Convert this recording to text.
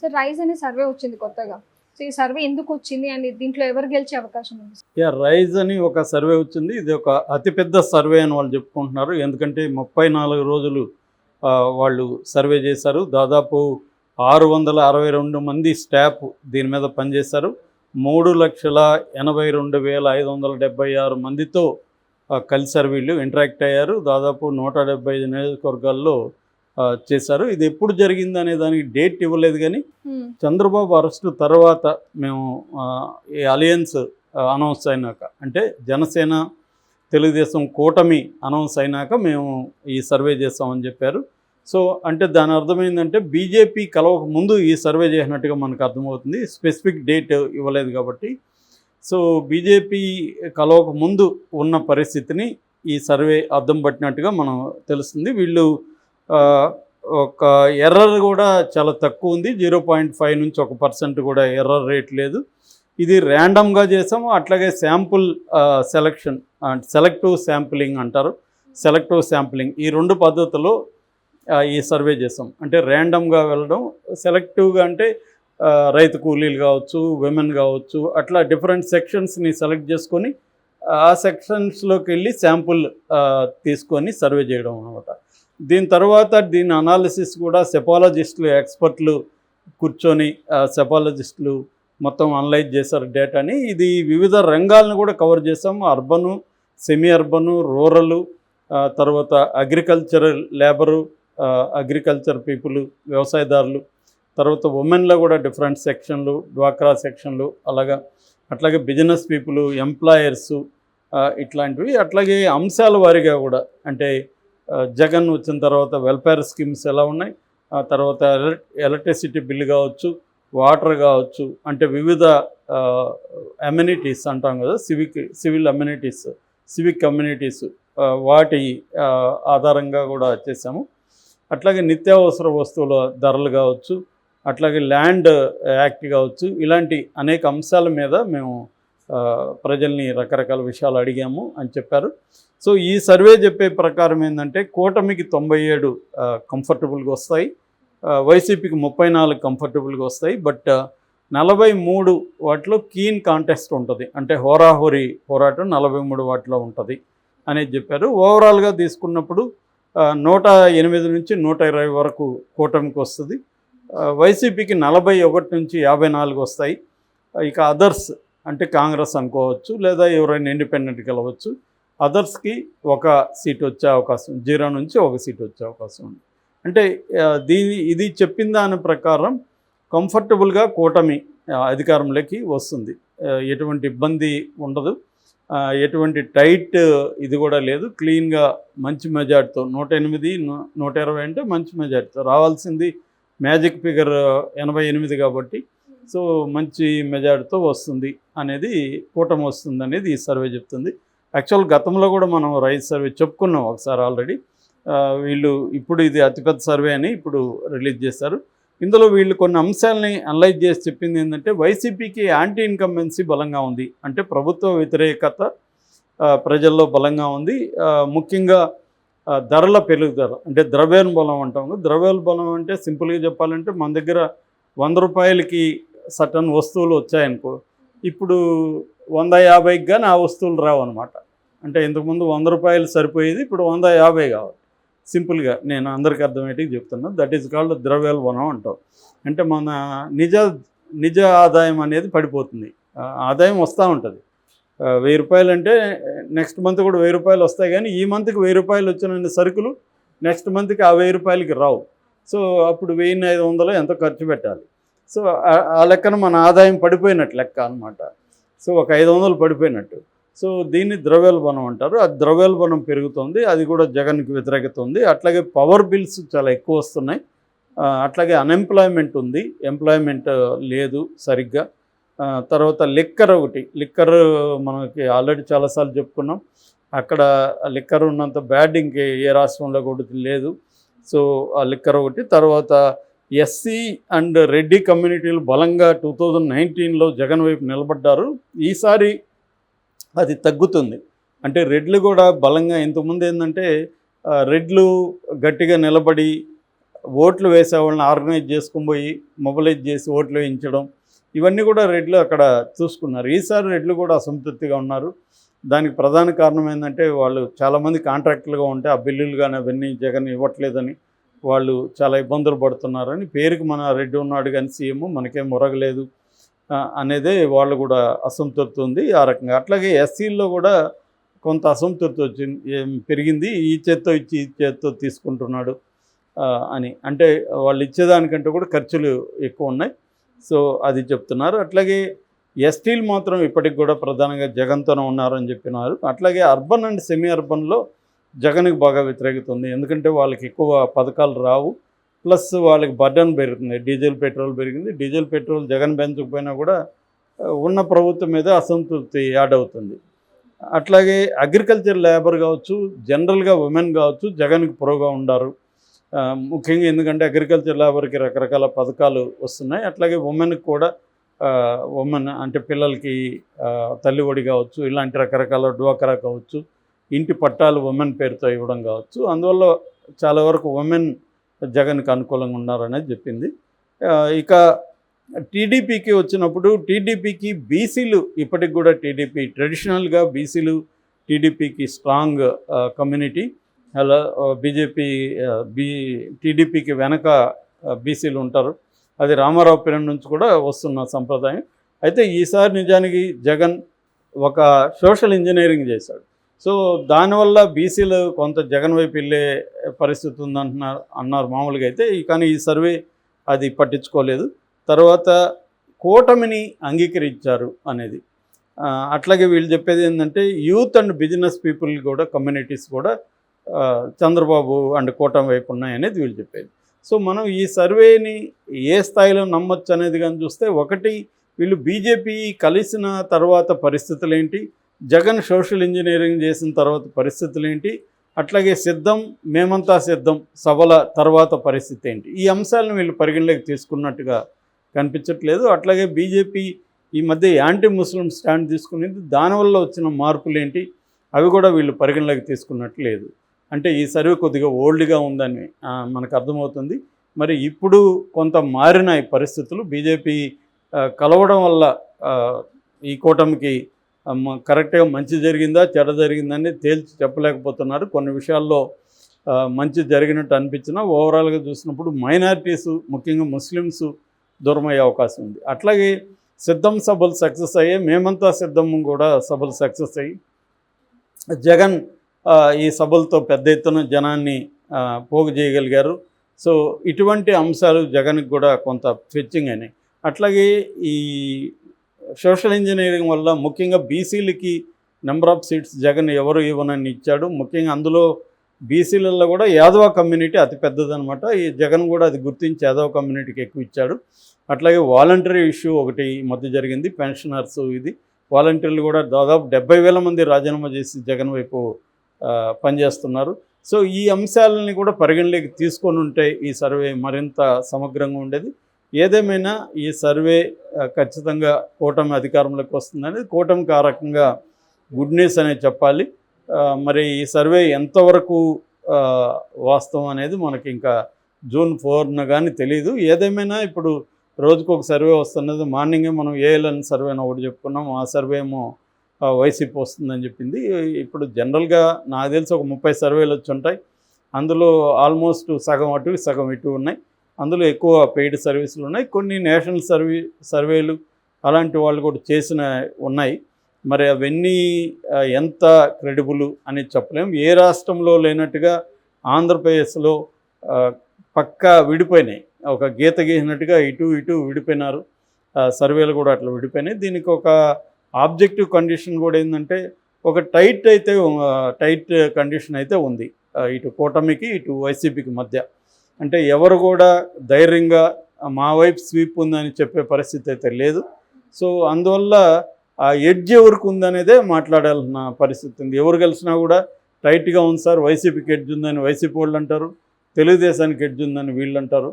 Sir rise అనే survey వచ్చింది కొత్తగా. సో ఈ సర్వే ఎందుకు వచ్చింది అండ్ దీంట్లో ఎవరు గెలిచే అవకాశం ఉంది? రైజ్ అని ఒక సర్వే వచ్చింది. ఇది ఒక అతిపెద్ద సర్వే అని వాళ్ళు చెప్పుకుంటున్నారు. ఎందుకంటే 34 రోజులు వాళ్ళు సర్వే చేశారు. దాదాపు 662 మంది స్టాఫ్ దీని మీద పనిచేశారు. 3,82,576 మందితో కలిసారు, వీళ్ళు ఇంటరాక్ట్ అయ్యారు. దాదాపు 175 నియోజకవర్గాల్లో చేశారు. ఇది ఎప్పుడు జరిగింది అనే దానికి డేట్ ఇవ్వలేదు, కానీ చంద్రబాబు అరెస్టు తర్వాత మేము ఈ అలయన్స్ అనౌన్స్ అయినాక, అంటే జనసేన తెలుగుదేశం కూటమి అనౌన్స్ అయినాక మేము ఈ సర్వే చేస్తామని చెప్పారు. సో అంటే దాని అర్థమైందంటే బీజేపీ కలవక ముందు ఈ సర్వే చేసినట్టుగా మనకు అర్థమవుతుంది. స్పెసిఫిక్ డేట్ ఇవ్వలేదు కాబట్టి. సో బీజేపీ కలవక ముందు ఉన్న పరిస్థితిని ఈ సర్వే అర్థం పట్టినట్టుగా మనం తెలుస్తుంది. వీళ్ళు ఒక ఎర్రర్ కూడా చాలా తక్కువ ఉంది. 0.5 నుంచి 1% కూడా ఎర్రర్ రేట్ లేదు. ఇది ర్యాండమ్గా చేసాము. అట్లాగే శాంపుల్ సెలక్షన్, సెలెక్టివ్ శాంపులింగ్ అంటారు. సెలెక్టివ్ శాంపులింగ్, ఈ 2 పద్ధతుల్లో ఈ సర్వే చేసాం. అంటే ర్యాండమ్గా వెళ్ళడం, సెలెక్టివ్గా అంటే రైతు కూలీలు కావచ్చు, విమెన్ కావచ్చు, అట్లా డిఫరెంట్ సెక్షన్స్ని సెలెక్ట్ చేసుకొని ఆ సెక్షన్స్లోకి వెళ్ళి శాంపుల్ తీసుకొని సర్వే చేయడం అనమాట. దీని తర్వాత దీని అనాలిసిస్ కూడా సెపాలజిస్టులు, ఎక్స్పర్ట్లు కూర్చొని సెపాలజిస్టులు మొత్తం అనలైజ్ చేశారు డేటాని. ఇది వివిధ రంగాలను కూడా కవర్ చేసాము. అర్బను, సెమీ అర్బను, రూరలు, తర్వాత అగ్రికల్చరల్ లేబరు, అగ్రికల్చర్ పీపుల్, వ్యవసాయదారులు, తర్వాత ఉమెన్లో కూడా డిఫరెంట్ సెక్షన్లు, డ్వాక్రా సెక్షన్లు, అట్లాగే బిజినెస్ పీపుల్, ఎంప్లాయర్సు, ఇట్లాంటివి. అట్లాగే అంశాల వారీగా కూడా, అంటే జగన్ వచ్చిన తర్వాత వెల్ఫేర్ స్కీమ్స్ ఎలా ఉన్నాయి, తర్వాత ఎలక్ట్రిసిటీ బిల్లు కావచ్చు, వాటర్ కావచ్చు, అంటే వివిధ అమ్యూనిటీస్ అంటాం కదా, సివిల్ అమ్యూనిటీస్, సివిక్ కమ్యూనిటీస్, వాటి ఆధారంగా కూడా చేసాము. అట్లాగే నిత్యావసర వస్తువుల ధరలు కావచ్చు, అట్లాగే ల్యాండ్ యాక్ట్ కావచ్చు, ఇలాంటి అనేక అంశాల మీద మేము ప్రజల్ని రకరకాల విషయాలు అడిగాము అని చెప్పారు. సో ఈ సర్వే చెప్పే ప్రకారం ఏంటంటే కూటమికి 97 కంఫర్టబుల్గా వస్తాయి, వైసీపీకి 34 కంఫర్టబుల్గా వస్తాయి. బట్ 43 వాటిలో కీన్ కాంటెస్ట్ ఉంటుంది, అంటే హోరాహోరీ పోరాటం 43 వాటిలో ఉంటుంది అనేది చెప్పారు. ఓవరాల్గా తీసుకున్నప్పుడు 108 నుంచి 120 వరకు కూటమికి వస్తుంది. వైసీపీకి 41 నుంచి 54 వస్తాయి. ఇక అదర్స్ అంటే కాంగ్రెస్ అనుకోవచ్చు, లేదా ఎవరైనా ఇండిపెండెంట్ గెలవచ్చు. అదర్స్కి 1 సీట్ వచ్చే అవకాశం, 0 నుంచి 1 సీట్ వచ్చే అవకాశం ఉంది. అంటే ఇది చెప్పిన దాని ప్రకారం కంఫర్టబుల్గా కూటమి అధికారంలోకి వస్తుంది. ఎటువంటి ఇబ్బంది ఉండదు, ఎటువంటి టైట్ ఇది కూడా లేదు. క్లీన్గా మంచి మెజార్టీతో 108, 120 అంటే మంచి మెజార్టీతో రావాల్సింది. మ్యాజిక్ ఫిగర్ 88 కాబట్టి, సో మంచి మెజార్టీతో వస్తుంది అనేది, కూటమి వస్తుంది అనేది ఈ సర్వే చెప్తుంది. యాక్చువల్ గతంలో కూడా మనం రైతు సర్వే చెప్పుకున్నాం ఒకసారి ఆల్రెడీ. వీళ్ళు ఇప్పుడు ఇది అతిపెద్ద సర్వే అని ఇప్పుడు రిలీజ్ చేశారు. ఇందులో వీళ్ళు కొన్ని అంశాలని అనలైజ్ చేసి చెప్పింది ఏంటంటే వైసీపీకి యాంటీ ఇన్కంబెన్సీ బలంగా ఉంది, అంటే ప్రభుత్వ వ్యతిరేకత ప్రజల్లో బలంగా ఉంది. ముఖ్యంగా ధరల పెరుగుదల, అంటే ద్రవ్యోల్బణం అంటాం. ద్రవ్యోల్బణం అంటే సింపుల్గా చెప్పాలంటే మన దగ్గర 100 రూపాయలకి సటన్ వస్తువులు వచ్చాయనుకో, ఇప్పుడు 150కి కానీ ఆ వస్తువులు రావు అనమాట. అంటే ఇంతకుముందు 100 రూపాయలు సరిపోయేది, ఇప్పుడు 150 కావాలి. సింపుల్గా నేను అందరికీ అర్థమయ్యేటికి చెప్తున్నా. దట్ ఈజ్ కాల్డ్ ద్రవ్యోల్బణం అంటాం. అంటే మన నిజ ఆదాయం అనేది పడిపోతుంది. ఆదాయం వస్తూ ఉంటుంది. 1000 రూపాయలు అంటే నెక్స్ట్ మంత్ కూడా 1000 రూపాయలు వస్తాయి, కానీ ఈ మంత్కి 1000 రూపాయలు వచ్చిన సరుకులు నెక్స్ట్ మంత్కి ఆ 1000 రూపాయలకి రావు. సో అప్పుడు 1500 ఎంతో ఖర్చు పెట్టాలి. సో ఆ లెక్కన మన ఆదాయం పడిపోయినట్టు లెక్క అనమాట. సో ఒక 500 పడిపోయినట్టు. సో దీన్ని ద్రవ్యోల్బణం అంటారు. ఆ ద్రవ్యోల్బణం పెరుగుతుంది, అది కూడా జగన్కి వ్యతిరేకత ఉంది. అట్లాగే పవర్ బిల్స్ చాలా ఎక్కువ వస్తున్నాయి. అట్లాగే అన్ఎంప్లాయ్మెంట్ ఉంది, ఎంప్లాయ్మెంట్ లేదు సరిగ్గా. తర్వాత లిక్కర్ లిక్కర్ మనకి ఆల్రెడీ చాలాసార్లు చెప్పుకున్నాం. అక్కడ లిక్కర్ ఉన్నంత బ్యాడ్ ఇంకే ఏ రాష్ట్రంలో కూడా లేదు. సో ఆ లిక్కర్ ఒకటి. తర్వాత ఎస్సీ అండ్ రెడ్డి కమ్యూనిటీలు బలంగా 2019లో జగన్ వైపు నిలబడ్డారు. ఈసారి అది తగ్గుతుంది. అంటే రెడ్లు కూడా బలంగా, ఇంతకుముందు ఏంటంటే రెడ్లు గట్టిగా నిలబడి ఓట్లు వేసే వాళ్ళని ఆర్గనైజ్ చేసుకుని పోయి మొబిలైజ్ చేసి ఓట్లు వేయించడం, ఇవన్నీ కూడా రెడ్లు అక్కడ చూసుకున్నారు. ఈసారి రెడ్లు కూడా అసంతృప్తిగా ఉన్నారు. దానికి ప్రధాన కారణం ఏంటంటే వాళ్ళు చాలామంది కాంట్రాక్టులుగా ఉంటే ఆ బిల్లులు కానీ అవన్నీ జగన్ ఇవ్వట్లేదని వాళ్ళు చాలా ఇబ్బందులు పడుతున్నారని, పేరుకి మన రెడ్డి ఉన్నాడు కానీ సీఎం మనకేం మొరగలేదు అనేదే వాళ్ళు కూడా అసంతృప్తి ఉంది ఆ రకంగా. అట్లాగే ఎస్సీల్లో కూడా కొంత అసంతృప్తి వచ్చింది, పెరిగింది. ఈ చేత్తో ఇచ్చి ఈ చేత్తో తీసుకుంటున్నాడు అని, అంటే వాళ్ళు ఇచ్చేదానికంటే కూడా ఖర్చులు ఎక్కువ ఉన్నాయి. సో అది చెప్తున్నారు. అట్లాగే ఎస్టీలు మాత్రం ఇప్పటికి కూడా ప్రధానంగా జగన్తోనే ఉన్నారని చెప్పినారు. అట్లాగే అర్బన్ అండ్ సెమీ అర్బన్లో జగన్కి బాగా వ్యతిరేకత ఉంది. ఎందుకంటే వాళ్ళకి ఎక్కువ పథకాలు రావు, ప్లస్ వాళ్ళకి బర్డన్ పెరుగుతుంది. డీజిల్ పెట్రోల్ పెరిగింది. డీజిల్ పెట్రోల్ జగన్ పెంచకపోయినా కూడా ఉన్న ప్రభుత్వం మీద అసంతృప్తి యాడ్ అవుతుంది. అట్లాగే అగ్రికల్చర్ లేబర్ కావచ్చు, జనరల్గా ఉమెన్ కావచ్చు జగన్కి ప్రోగా ఉండారు. ముఖ్యంగా ఎందుకంటే అగ్రికల్చర్ లేబర్కి రకరకాల పథకాలు వస్తున్నాయి. అట్లాగే ఉమెన్కి కూడా ఉమెన్ అంటే పిల్లలకి తల్లి ఒడి కావచ్చు, ఇలాంటి రకరకాల డ్వాక్రా కావచ్చు, ఇంటి పట్టాలు ఉమెన్ పేరుతో ఇవ్వడం కావచ్చు. అందువల్ల చాలా వరకు ఉమెన్ జగన్కి అనుకూలంగా ఉన్నారనేది చెప్పింది. ఇక టీడీపీకి వచ్చినప్పుడు టీడీపీకి బీసీలు ఇప్పటికి కూడా టీడీపీ ట్రెడిషనల్గా బీసీలు టీడీపీకి స్ట్రాంగ్ కమ్యూనిటీ. అలా టీడీపీకి వెనక బీసీలు ఉంటారు. అది రామారావు పీరియడ్ నుంచి కూడా వస్తున్న సంప్రదాయం. అయితే ఈసారి నిజానికి జగన్ ఒక సోషల్ ఇంజనీరింగ్ చేశాడు. సో దానివల్ల బీసీలు కొంత జగన్ వైపు వెళ్ళే పరిస్థితి అన్నారు మామూలుగా అయితే. కానీ ఈ సర్వే అది పట్టించుకోలేదు. తర్వాత కూటమిని అంగీకరించారు అనేది. అట్లాగే వీళ్ళు చెప్పేది ఏంటంటే యూత్ అండ్ బిజినెస్ పీపుల్ కూడా కమ్యూనిటీస్ కూడా చంద్రబాబు అండ్ కూటమి వైపు ఉన్నాయనేది వీళ్ళు చెప్పేది. సో మనం ఈ సర్వేని ఏ స్థాయిలో నమ్మొచ్చు అనేది కానీ చూస్తే, ఒకటి వీళ్ళు బీజేపీ కలిసిన తర్వాత పరిస్థితులు ఏంటి, జగన్ సోషల్ ఇంజనీరింగ్ చేసిన తర్వాత పరిస్థితులు ఏంటి, అట్లాగే సిద్ధం మేమంతా సిద్ధం సభల తర్వాత పరిస్థితి ఏంటి, ఈ అంశాలను వీళ్ళు పరిగణలోకి తీసుకున్నట్టుగా కనిపించట్లేదు. అట్లాగే బీజేపీ ఈ మధ్య యాంటీ ముస్లిం స్టాండ్ తీసుకునేది, దానివల్ల వచ్చిన మార్పులు ఏంటి అవి కూడా వీళ్ళు పరిగణలోకి తీసుకున్నట్టు లేదు. అంటే ఈ సర్వే కొద్దిగా ఓల్డ్గా ఉందని మనకు అర్థమవుతుంది. మరి ఇప్పుడు కొంత మారిన ఈ పరిస్థితులు బీజేపీ కలవడం వల్ల ఈ కూటమికి కరెక్ట్గా మంచి జరిగిందా చెడ జరిగిందని తేల్చి చెప్పలేకపోతున్నారు. కొన్ని విషయాల్లో మంచి జరిగినట్టు అనిపించినా ఓవరాల్గా చూసినప్పుడు మైనారిటీసు ముఖ్యంగా ముస్లిమ్స్ దూరమయ్యే అవకాశం ఉంది. అట్లాగే సిద్ధం సభలు సక్సెస్ అయ్యాయి, మేమంతా సిద్ధం కూడా సభలు సక్సెస్ అయ్యి జగన్ ఈ సభలతో పెద్ద ఎత్తున జనాన్ని పోగు చేయగలిగారు. సో ఇటువంటి అంశాలు జగన్కి కూడా కొంత ఫెచ్చింగ్ అయినాయి. అట్లాగే ఈ సోషల్ ఇంజనీరింగ్ వల్ల ముఖ్యంగా బీసీలకి నెంబర్ ఆఫ్ సీట్స్ జగన్ ఎవరు ఇవ్వనని ఇచ్చాడు. ముఖ్యంగా అందులో బీసీలలో కూడా యాదవ కమ్యూనిటీ అతి పెద్దదనమాట. ఈ జగన్ కూడా అది గుర్తించి యాదవ కమ్యూనిటీకి ఎక్కువ ఇచ్చాడు. అట్లాగే వాలంటరీ ఇష్యూ ఒకటి ఈ మధ్య జరిగింది, పెన్షనర్స్ ఇది వాలంటీర్లు కూడా దాదాపు 70,000 మంది రాజీనామా చేసి జగన్ వైపు పనిచేస్తున్నారు. సో ఈ అంశాలని కూడా పరిగణలోకి తీసుకొని ఉంటే ఈ సర్వే మరింత సమగ్రంగా ఉండేది. ఏదేమైనా ఈ సర్వే ఖచ్చితంగా కూటమి అధికారంలోకి వస్తుందనేది కూటమికి ఆ రకంగా గుడ్ న్యూస్ అనేది చెప్పాలి. మరి ఈ సర్వే ఎంతవరకు వాస్తవం అనేది మనకి ఇంకా జూన్ 4న కానీ తెలియదు. ఏదేమైనా ఇప్పుడు రోజుకు ఒక సర్వే వస్తున్నది. మార్నింగే మనం ఏఎల్ఎన్ సర్వే అని ఒకటి చెప్పుకున్నాం, ఆ సర్వే ఏమో వైసీపీ వస్తుందని చెప్పింది. ఇప్పుడు జనరల్గా నాకు తెలిసి ఒక 30 సర్వేలు వచ్చి ఉంటాయి. అందులో ఆల్మోస్ట్ సగం అటు సగం ఇటు ఉన్నాయి. అందులో ఎక్కువ పెయిడ్ సర్వీసులు ఉన్నాయి, కొన్ని నేషనల్ సర్వేలు అలాంటి వాళ్ళు కూడా చేసిన ఉన్నాయి. మరి అవన్నీ ఎంత క్రెడిబుల్ అనేది చెప్పలేము. ఏ రాష్ట్రంలో లేనట్టుగా ఆంధ్రప్రదేశ్లో పక్కా విడిపోయినాయి, ఒక గీత గీసినట్టుగా ఇటు ఇటు విడిపోయినారు. సర్వేలు కూడా అట్లా విడిపోయినాయి. దీనికి ఒక ఆబ్జెక్టివ్ కండిషన్ కూడా ఏంటంటే ఒక టైట్ కండిషన్ అయితే ఉంది ఇటు కూటమికి ఇటు వైసీపీకి మధ్య. అంటే ఎవరు కూడా ధైర్యంగా మా వైపు స్వీప్ ఉందని చెప్పే పరిస్థితి అయితే లేదు. సో అందువల్ల ఆ ఎడ్జ్ ఎవరికి ఉందనేదే మాట్లాడాల్సిన పరిస్థితి ఉంది. ఎవరు కలిసినా కూడా టైట్గా ఉంది సార్, వైసీపీకి ఎడ్జ్ ఉందని వైసీపీ వాళ్ళు అంటారు, తెలుగుదేశానికి ఎడ్జ్ ఉందని వీళ్ళు అంటారు.